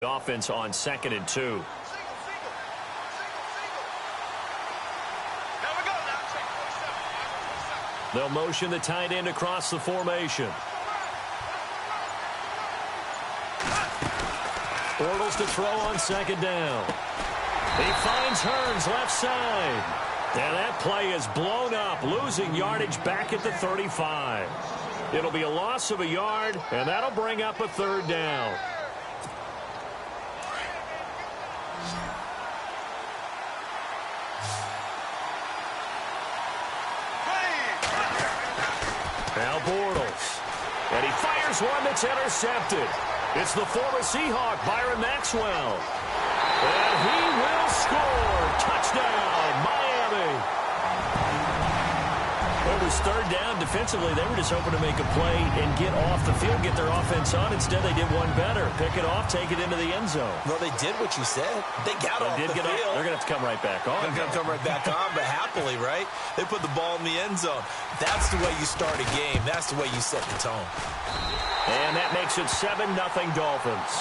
Offense on 2nd and 2. They'll motion the tight end across the formation. Bortles to throw on 2nd down. He finds Hearns left side. And that play is blown up, losing yardage back at the 35. It'll be a loss of a yard, and that'll bring up a 3rd down. Now Bortles. And he fires one that's intercepted. It's the former Seahawk, Byron Maxwell. And he will score. Touchdown, Miami. It was 3rd down. Defensively, they were just hoping to make a play and get off the field, get their offense on. Instead, they did one better. Pick it off, take it into the end zone. Well, they did what you said. They got off the field. They're going to have to come right back on. They're going to come right back on, but happily, right? They put the ball in the end zone. That's the way you start a game. That's the way you set the tone. And that makes it 7-0 Dolphins.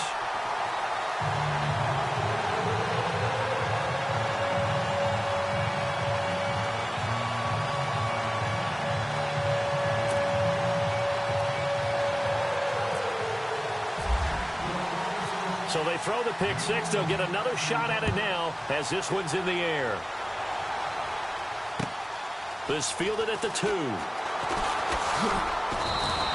So they throw the pick six. They'll get another shot at it now as this one's in the air. This fielded at the 2.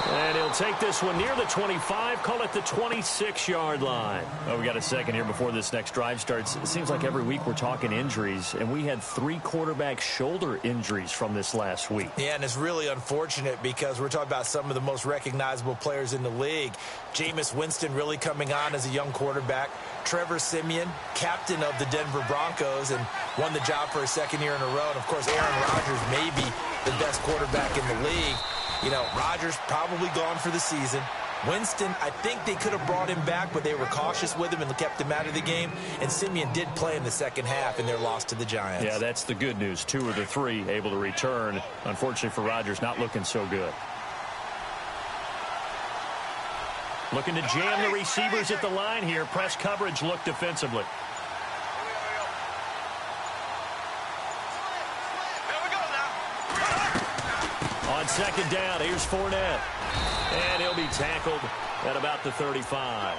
And he'll take this one near the 25, call it the 26-yard line. Oh, we got a second here before this next drive starts. It seems like every week we're talking injuries, and we had 3 quarterback shoulder injuries from this last week. Yeah, and it's really unfortunate because we're talking about some of the most recognizable players in the league. Jameis Winston really coming on as a young quarterback. Trevor Siemian, captain of the Denver Broncos, and won the job for a 2nd year in a row. And, of course, Aaron Rodgers may be the best quarterback in the league. You know, Rodgers probably gone for the season. Winston, I think they could have brought him back, but they were cautious with him and kept him out of the game. And Siemian did play in the 2nd half in their loss to the Giants. Yeah, that's the good news. 2 of the 3 able to return. Unfortunately for Rodgers, not looking so good. Looking to jam the receivers at the line here. Press coverage look defensively. On 2nd down, here's Fournette. And he'll be tackled at about the 35.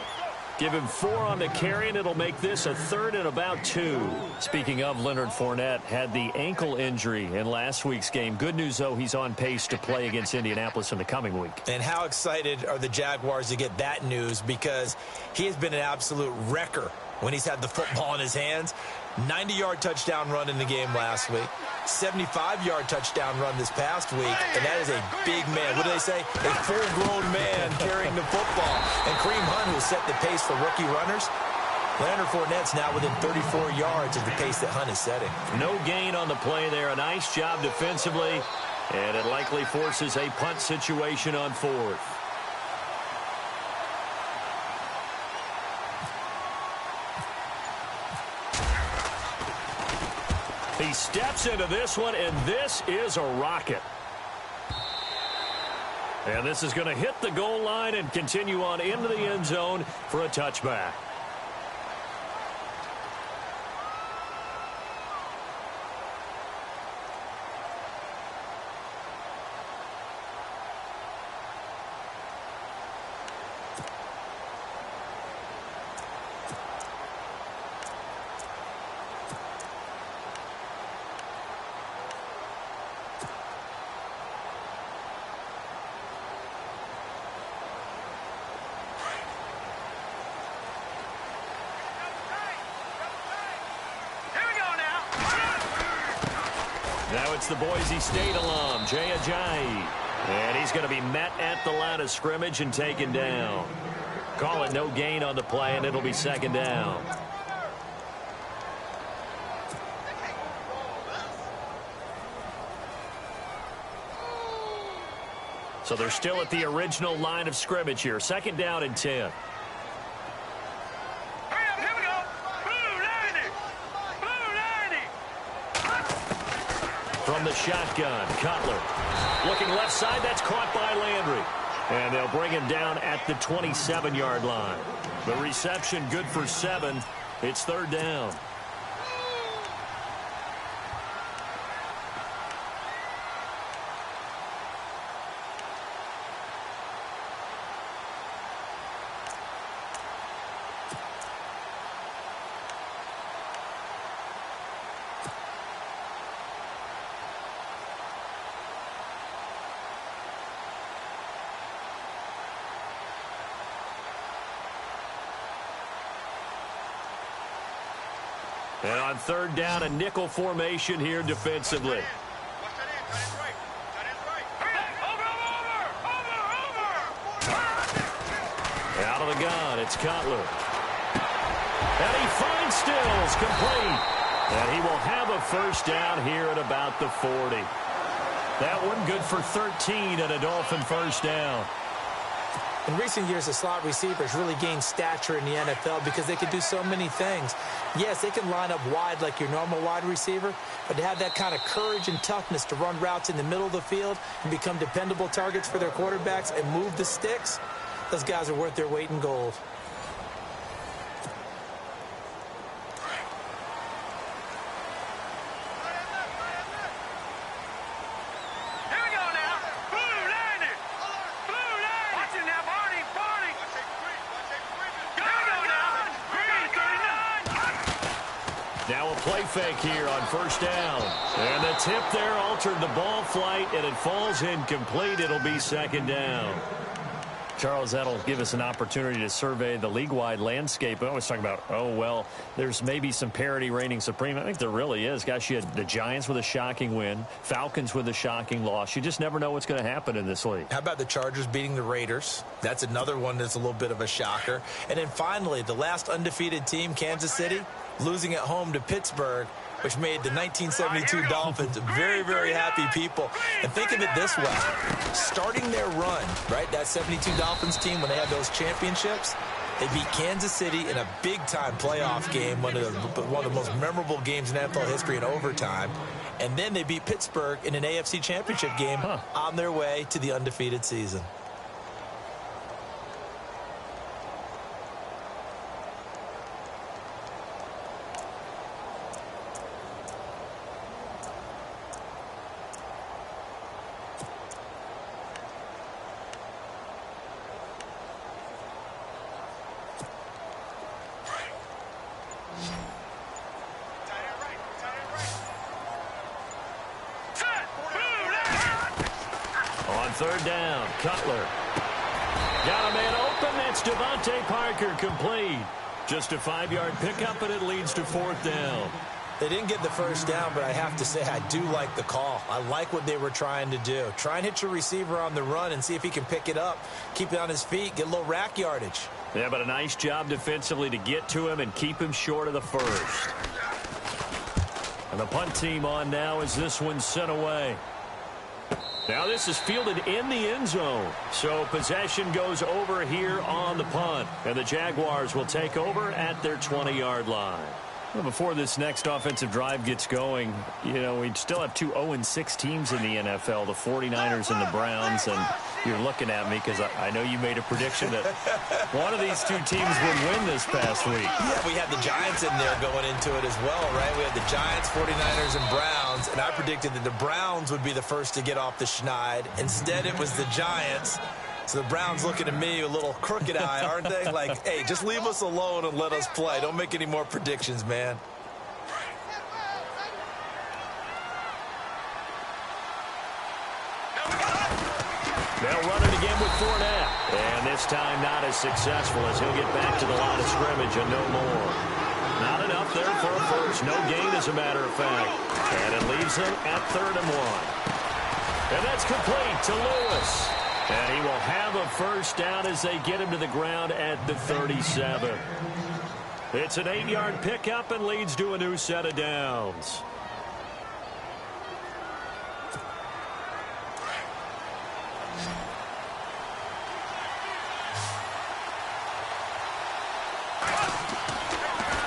Give him 4 on the carry, and it'll make this a 3rd and about 2. Speaking of, Leonard Fournette had the ankle injury in last week's game. Good news, though, he's on pace to play against Indianapolis in the coming week. And how excited are the Jaguars to get that news, because he has been an absolute wrecker when he's had the football in his hands. 90-yard touchdown run in the game last week. 75-yard touchdown run this past week. And that is a big man. What do they say? A full-grown man carrying the football. And Kareem Hunt, who set the pace for rookie runners. Leonard Fournette's now within 34 yards of the pace that Hunt is setting. No gain on the play there. A nice job defensively. And it likely forces a punt situation on 4th. He steps into this one, and this is a rocket. And this is going to hit the goal line and continue on into the end zone for a touchback. Now it's the Boise State alum, Jay Ajayi. And he's going to be met at the line of scrimmage and taken down. Call it no gain on the play, and it'll be 2nd down. So they're still at the original line of scrimmage here. 2nd down and 10. From the shotgun, Cutler. Looking left side, that's caught by Landry. And they'll bring him down at the 27-yard line. The reception good for 7. It's third down. And on third down, a nickel formation here defensively. Out of the gun, it's Cutler. And he finds Stills, complete. And he will have a first down here at about the 40. That one good for 13 and a Dolphin first down. In recent years, the slot receivers really gained stature in the NFL because they can do so many things. Yes, they can line up wide like your normal wide receiver, but to have that kind of courage and toughness to run routes in the middle of the field and become dependable targets for their quarterbacks and move the sticks, those guys are worth their weight in gold. Now a play fake here on first down. And the tip there altered the ball flight, and it falls incomplete. It'll be second down. Charles, that'll give us an opportunity to survey the league-wide landscape. I always talk about, oh, well, there's maybe some parity reigning supreme. I think there really is. Gosh, you had the Giants with a shocking win, Falcons with a shocking loss. You just never know what's going to happen in this league. How about the Chargers beating the Raiders? That's another one that's a little bit of a shocker. And then finally, the last undefeated team, Kansas City, losing at home to Pittsburgh, which made the 1972 Dolphins very, very happy people. And think of it this way. Starting their run, right, that 72 Dolphins team, when they had those championships, they beat Kansas City in a big-time playoff game, one of the most memorable games in NFL history in overtime. And then they beat Pittsburgh in an AFC championship game on their way to the undefeated season. Third down, Cutler. Got a man open. That's Devontae Parker, complete. Just a 5-yard pickup, and it leads to fourth down. They didn't get the first down, but I have to say I do like the call. I like what they were trying to do. Try and hit your receiver on the run and see if he can pick it up, keep it on his feet, get a little rack yardage. Yeah, but a nice job defensively to get to him and keep him short of the first. And the punt team on now as this one's sent away. Now this is fielded in the end zone. So possession goes over here on the punt. And the Jaguars will take over at their 20-yard line. Well, before this next offensive drive gets going, you know, we still have two 0-6 teams in the NFL, the 49ers and the Browns. And you're looking at me because I know you made a prediction that one of these two teams would win this past week. Yeah, we had the Giants in there going into it as well, right? We had the Giants, 49ers, and Browns. And I predicted that the Browns would be the first to get off the schneid. Instead, it was the Giants. So the Browns looking at me with a little crooked eye, aren't they? Like, hey, just leave us alone and let us play. Don't make any more predictions, man. They'll run it again with Fournette. And this time not as successful as he'll get back to the line of scrimmage and no more. Not enough there for a first. No gain, as a matter of fact. And it leaves them at 3rd and 1. And that's complete to Lewis. And he will have a first down as they get him to the ground at the 37. It's an 8-yard pickup and leads to a new set of downs.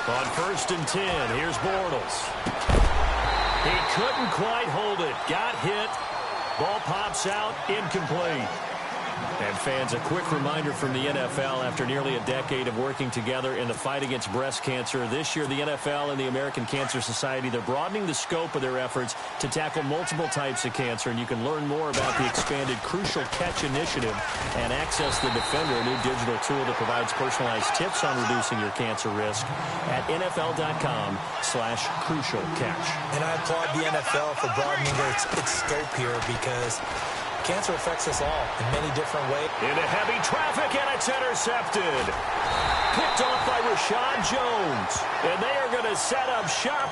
On 1st and 10, here's Bortles. He couldn't quite hold it. Got hit. Ball pops out, incomplete. And fans, a quick reminder from the NFL, after nearly a decade of working together in the fight against breast cancer, this year the NFL and the American Cancer Society, they're broadening the scope of their efforts to tackle multiple types of cancer. And you can learn more about the expanded Crucial Catch initiative and access the Defender, a new digital tool that provides personalized tips on reducing your cancer risk at NFL.com/Crucial Catch. And I applaud the NFL for broadening its scope here, because cancer affects us all in many different ways. Into heavy traffic, and it's intercepted. Picked off by Rashad Jones. And they are going to set up shop.